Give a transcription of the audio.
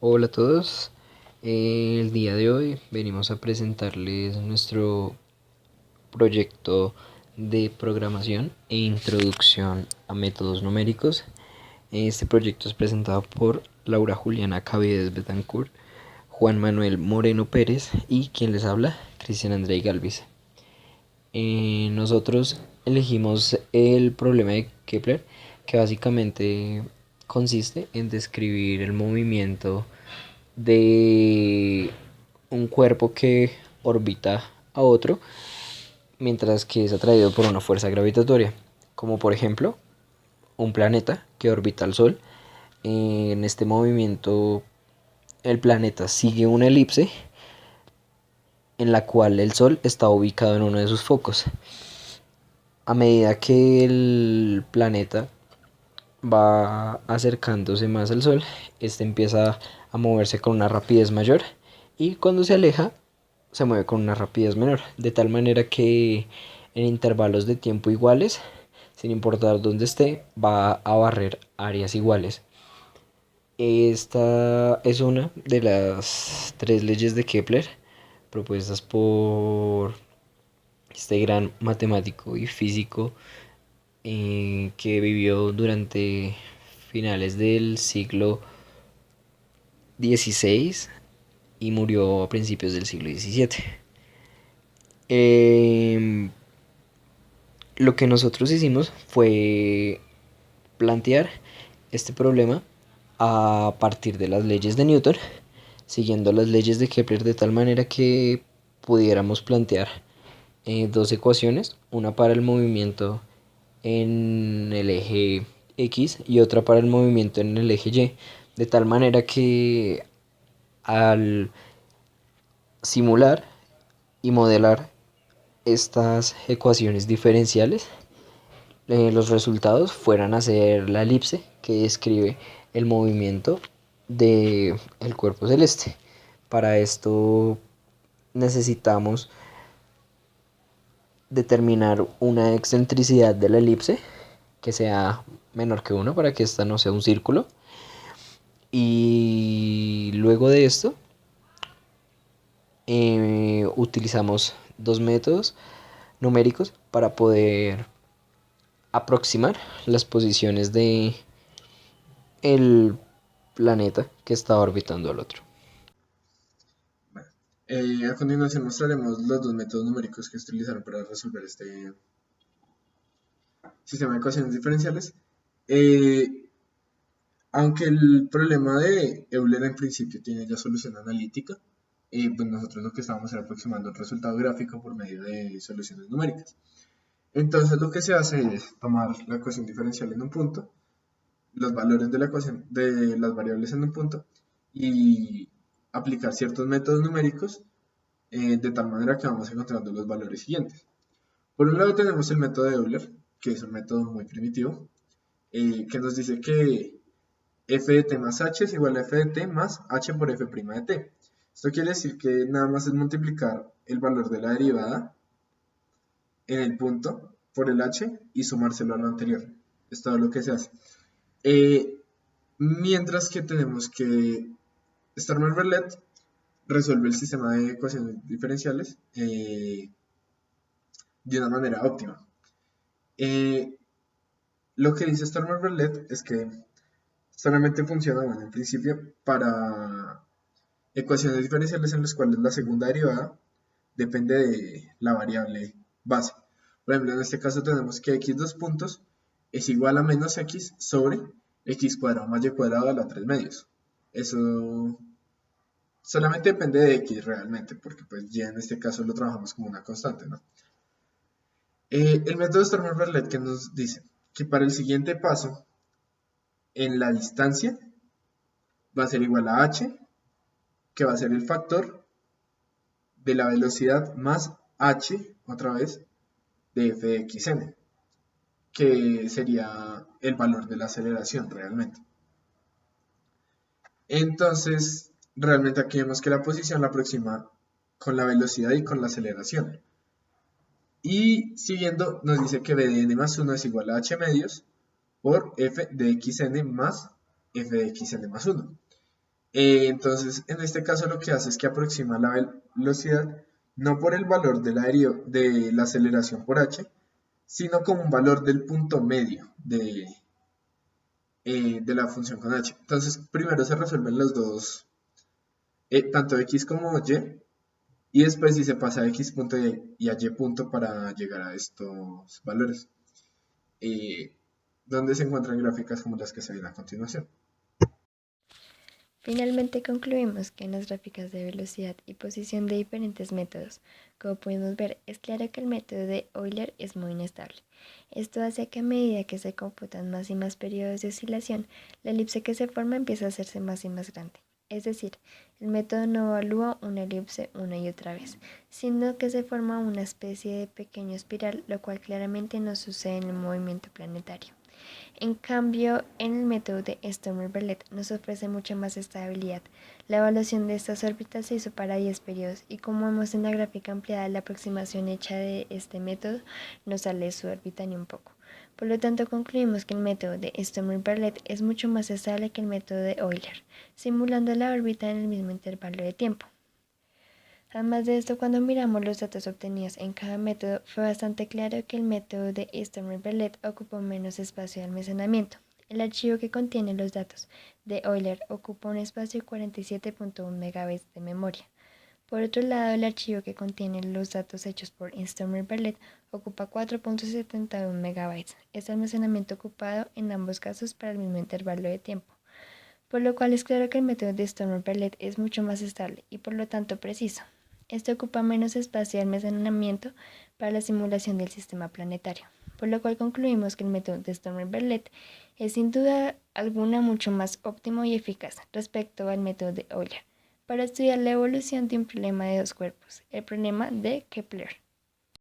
Hola a todos. El día de hoy venimos a presentarles nuestro proyecto de programación e introducción a métodos numéricos. Este proyecto es presentado por Laura Juliana Caviedes Betancourt, Juan Manuel Moreno Pérez y quien les habla, Cristian Andrei Galvis. Nosotros elegimos el problema de Kepler, que básicamente consiste en describir el movimiento de un cuerpo que orbita a otro mientras que es atraído por una fuerza gravitatoria, como por ejemplo un planeta que orbita al Sol. En este movimiento el planeta sigue una elipse en la cual el Sol está ubicado en uno de sus focos. A medida que el planeta va acercándose más al Sol, este empieza a moverse con una rapidez mayor y cuando se aleja se mueve con una rapidez menor, de tal manera que en intervalos de tiempo iguales, sin importar dónde esté, va a barrer áreas iguales. Esta es una de las tres leyes de Kepler propuestas por este gran matemático y físico que vivió durante finales del siglo XVI y murió a principios del siglo XVII. Eh, lo que nosotros hicimos fue plantear este problema a partir de las leyes de Newton, siguiendo las leyes de Kepler de tal manera que pudiéramos plantear dos ecuaciones, una para el movimiento en el eje X y otra para el movimiento en el eje Y, de tal manera que al simular y modelar estas ecuaciones diferenciales, los resultados fueran a ser la elipse que describe el movimiento del cuerpo celeste. Para esto necesitamos determinar una excentricidad de la elipse que sea menor que 1 para que esta no sea un círculo. Y luego de esto utilizamos dos métodos numéricos para poder aproximar las posiciones de el planeta que está orbitando al otro. Bueno, a continuación mostraremos los dos métodos numéricos que se utilizaron para resolver este sistema de ecuaciones diferenciales. Eh, Aunque el problema de Euler en principio tiene ya solución analítica, pues nosotros lo que estábamos era aproximando el resultado gráfico por medio de soluciones numéricas. Entonces lo que se hace es tomar la ecuación diferencial en un punto, los valores de la ecuación de las variables en un punto y aplicar ciertos métodos numéricos de tal manera que vamos encontrando los valores siguientes. Por un lado tenemos el método de Euler, que es un método muy primitivo, que nos dice que f de t más h es igual a f de t más h por f' de t. Esto quiere decir que nada más es multiplicar el valor de la derivada en el punto por el h y sumárselo a lo anterior. Es todo lo que se hace. Eh, Mientras que tenemos que Sturmer-Verlet resuelve el sistema de ecuaciones diferenciales de una manera óptima. Eh, lo que dice Sturmer-Verlet es que solamente funciona, bueno, en principio, para ecuaciones diferenciales en las cuales la segunda derivada depende de la variable base. Por ejemplo, en este caso tenemos que x dos puntos es igual a menos x sobre x cuadrado más y cuadrado a la 3 medios. Eso solamente depende de x realmente, porque pues y en este caso lo trabajamos como una constante, ¿no? El método Sturmer-Verlet que nos dice que para el siguiente paso en la distancia va a ser igual a h, que va a ser el factor de la velocidad más h, otra vez, de f de xn, que sería el valor de la aceleración realmente. Entonces, realmente aquí vemos que la posición la aproxima con la velocidad y con la aceleración. Y siguiendo, nos dice que b de n más 1 es igual a h medios por f de xn más f de xn más 1. Entonces, en este caso lo que hace es que aproxima la velocidad no por el valor de la aceleración por h, sino como un valor del punto medio de la función con h. Entonces, primero se resuelven los dos, tanto x como y después si se pasa a x punto y a y punto para llegar a estos valores, eh, donde se encuentran gráficas como las que se ven a continuación. Finalmente concluimos que en las gráficas de velocidad y posición de diferentes métodos, como pudimos ver, es claro que el método de Euler es muy inestable. Esto hace que a medida que se computan más y más periodos de oscilación, la elipse que se forma empieza a hacerse más y más grande. Es decir, el método no evalúa una elipse una y otra vez, sino que se forma una especie de pequeño espiral, lo cual claramente no sucede en el movimiento planetario. En cambio, en el método de Sturmer-Verlet nos ofrece mucha más estabilidad. La evaluación de estas órbitas se hizo para 10 periodos y como vemos en la gráfica ampliada, la aproximación hecha de este método no sale de su órbita ni un poco. Por lo tanto, concluimos que el método de Sturmer-Verlet es mucho más estable que el método de Euler, simulando la órbita en el mismo intervalo de tiempo. Además de esto, cuando miramos los datos obtenidos en cada método, fue bastante claro que el método de Sturmer-Verlet ocupó menos espacio de almacenamiento. El archivo que contiene los datos de Euler ocupa un espacio de 47.1 megabytes de memoria. Por otro lado, el archivo que contiene los datos hechos por Sturmer-Verlet ocupa 4.71 megabytes. Este almacenamiento ocupado en ambos casos para el mismo intervalo de tiempo, por lo cual es claro que el método de Sturmer-Verlet es mucho más estable y por lo tanto preciso. Este ocupa menos espacio de almacenamiento para la simulación del sistema planetario, por lo cual concluimos que el método de Sturmer-Verlet es sin duda alguna mucho más óptimo y eficaz respecto al método de Euler para estudiar la evolución de un problema de dos cuerpos, el problema de Kepler.